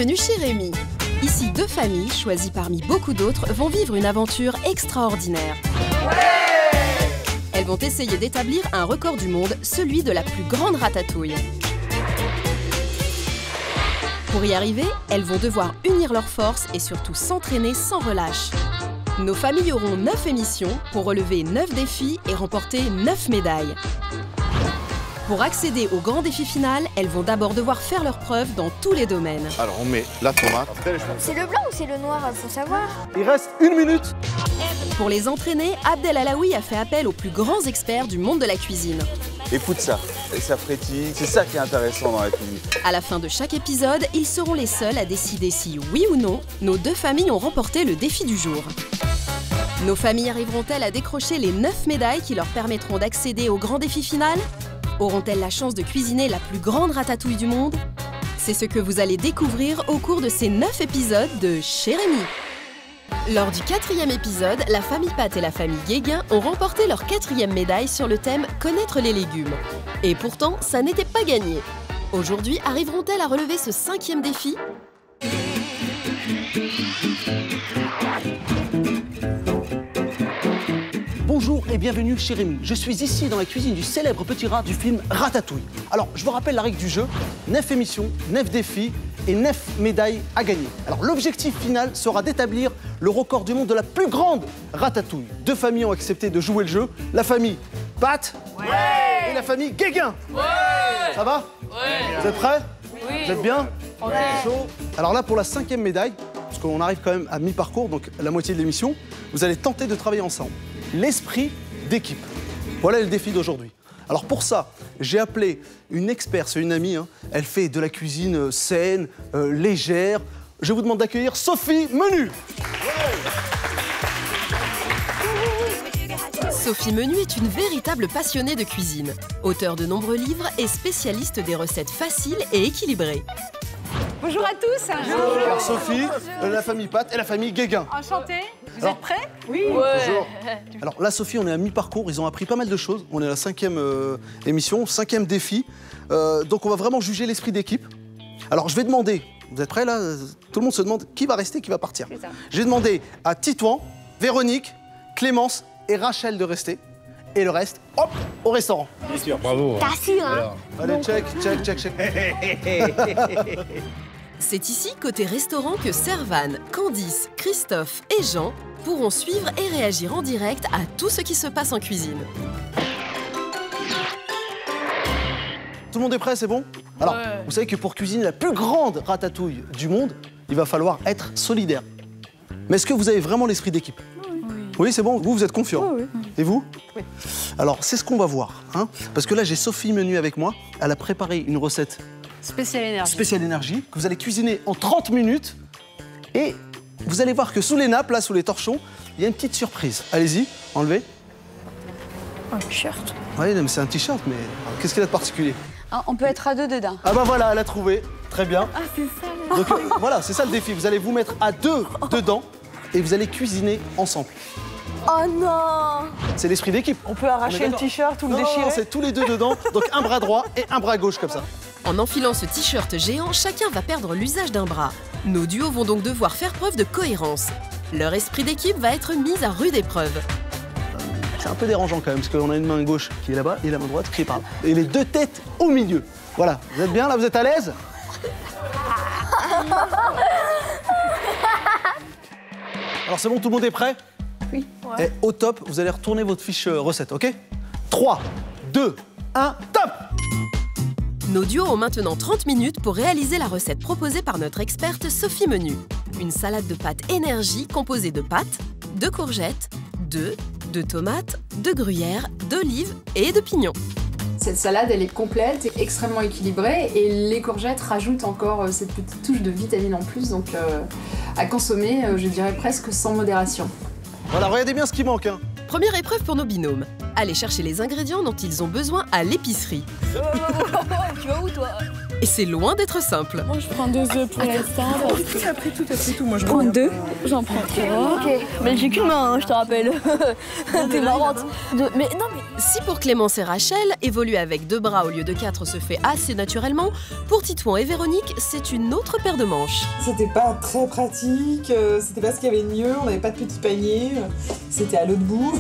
Bienvenue chez Rémi. Ici, deux familles, choisies parmi beaucoup d'autres, vont vivre une aventure extraordinaire. Elles vont essayer d'établir un record du monde, celui de la plus grande ratatouille. Pour y arriver, elles vont devoir unir leurs forces et surtout s'entraîner sans relâche. Nos familles auront 9 émissions pour relever 9 défis et remporter 9 médailles. Pour accéder au grand défi final, elles vont d'abord devoir faire leurs preuves dans tous les domaines. Alors on met la tomate. C'est le blanc ou c'est le noir? Faut savoir. Il reste 1 minute. Pour les entraîner, Abdel Alaoui a fait appel aux plus grands experts du monde de la cuisine. Écoute ça, et ça frétille, c'est ça qui est intéressant dans la cuisine. À la fin de chaque épisode, ils seront les seuls à décider si, oui ou non, nos deux familles ont remporté le défi du jour. Nos familles arriveront-elles à décrocher les 9 médailles qui leur permettront d'accéder au grand défi final? Auront-elles la chance de cuisiner la plus grande ratatouille du monde? C'est ce que vous allez découvrir au cours de ces 9 épisodes de Chez Rémi. Lors du 4e épisode, la famille Pat et la famille Guéguin ont remporté leur 4e médaille sur le thème « Connaître les légumes ». Et pourtant, ça n'était pas gagné. Aujourd'hui, arriveront-elles à relever ce 5e défi? Bonjour et bienvenue chez Rémi. Je suis ici dans la cuisine du célèbre petit rat du film Ratatouille. Alors, je vous rappelle la règle du jeu, 9 émissions, 9 défis et 9 médailles à gagner. Alors, l'objectif final sera d'établir le record du monde de la plus grande ratatouille. Deux familles ont accepté de jouer le jeu, la famille Pat et la famille Guéguin. Ça va? Vous êtes prêts? Vous êtes bien? Chaud. Alors là, pour la 5e médaille, parce qu'on arrive quand même à mi-parcours, donc la moitié de l'émission, vous allez tenter de travailler ensemble. L'esprit d'équipe. Voilà le défi d'aujourd'hui. Alors pour ça, j'ai appelé une experte, c'est une amie, hein. Elle fait de la cuisine saine, légère. Je vous demande d'accueillir Sophie Menu. Sophie Menu est une véritable passionnée de cuisine, auteure de nombreux livres et spécialiste des recettes faciles et équilibrées. Bonjour à tous. Alors Sophie, la famille Pat et la famille Guéguin. Enchantée. Vous êtes prêts? Oui. Bonjour. Alors là, Sophie, on est à mi-parcours. Ils ont appris pas mal de choses. On est à la 5e émission, 5e défi. Donc on va vraiment juger l'esprit d'équipe. Alors je vais demander, vous êtes prêts là? Tout le monde se demande qui va rester, qui va partir. Je vais demander à Titouan, Véronique, Clémence et Rachel de rester. Et le reste, hop, au restaurant. Bien sûr, bravo. T'as su, hein? Allez, check. C'est ici, côté restaurant, que Servane, Candice, Christophe et Jean pourront suivre et réagir en direct à tout ce qui se passe en cuisine. Tout le monde est prêt, c'est bon? Alors, vous savez que pour cuisiner la plus grande ratatouille du monde, il va falloir être solidaire. Mais est-ce que vous avez vraiment l'esprit d'équipe? Oui, c'est bon? Vous êtes confiant? Oui. Et vous? Oui. Alors, c'est ce qu'on va voir, hein? Parce que là, j'ai Sophie Menu avec moi. Elle a préparé une recette Spéciale énergie. que vous allez cuisiner en 30 minutes. Et vous allez voir que sous les nappes, là, sous les torchons, il y a une petite surprise. Allez-y, enlevez. Un t-shirt. Oui, mais c'est un t-shirt, mais qu'est-ce qu'il y a de particulier? Ah, on peut être à deux dedans. Ah bah voilà, elle a trouvé. Très bien. Ah, c'est ça. Donc voilà, c'est ça le défi. Vous allez vous mettre à deux dedans et vous allez cuisiner ensemble. Oh non! C'est l'esprit d'équipe. On peut arracher le t-shirt ou le Non, déchirer. c'est tous les deux dedans. Donc un bras droit et un bras gauche comme ça. En enfilant ce t-shirt géant, chacun va perdre l'usage d'un bras. Nos duos vont donc devoir faire preuve de cohérence. Leur esprit d'équipe va être mis à rude épreuve. C'est un peu dérangeant quand même, parce qu'on a une main gauche qui est là-bas et la main droite qui est par là. Et les deux têtes au milieu. Voilà, vous êtes bien là, vous êtes à l'aise? Alors c'est bon, tout le monde est prêt? Oui. Et au top, vous allez retourner votre fiche recette, ok? 3, 2, 1, top! Nos duos ont maintenant 30 minutes pour réaliser la recette proposée par notre experte Sophie Menu. Une salade de pâtes énergie composée de pâtes, de courgettes, d'œufs, de tomates, de gruyère, d'olives et de pignons. Cette salade, elle est complète et extrêmement équilibrée et les courgettes rajoutent encore cette petite touche de vitamine en plus, donc à consommer, je dirais presque sans modération. Voilà, regardez bien ce qui manque, hein. Première épreuve pour nos binômes. Allez chercher les ingrédients dont ils ont besoin à l'épicerie. Tu vas où, toi? Et c'est loin d'être simple. Moi, je prends 2 œufs pour l'instant. Tout après tout. Moi, je Prends 2, j'en prends 3. Ok. Mais j'ai qu'une main, hein, je te rappelle. T'es marrante. Mais non, mais Si pour Clémence et Rachel, évoluer avec 2 bras au lieu de 4 se fait assez naturellement, pour Titouan et Véronique, c'est une autre paire de manches. C'était pas très pratique, c'était pas ce qu'il y avait de mieux, on n'avait pas de petit panier, c'était à l'autre bout.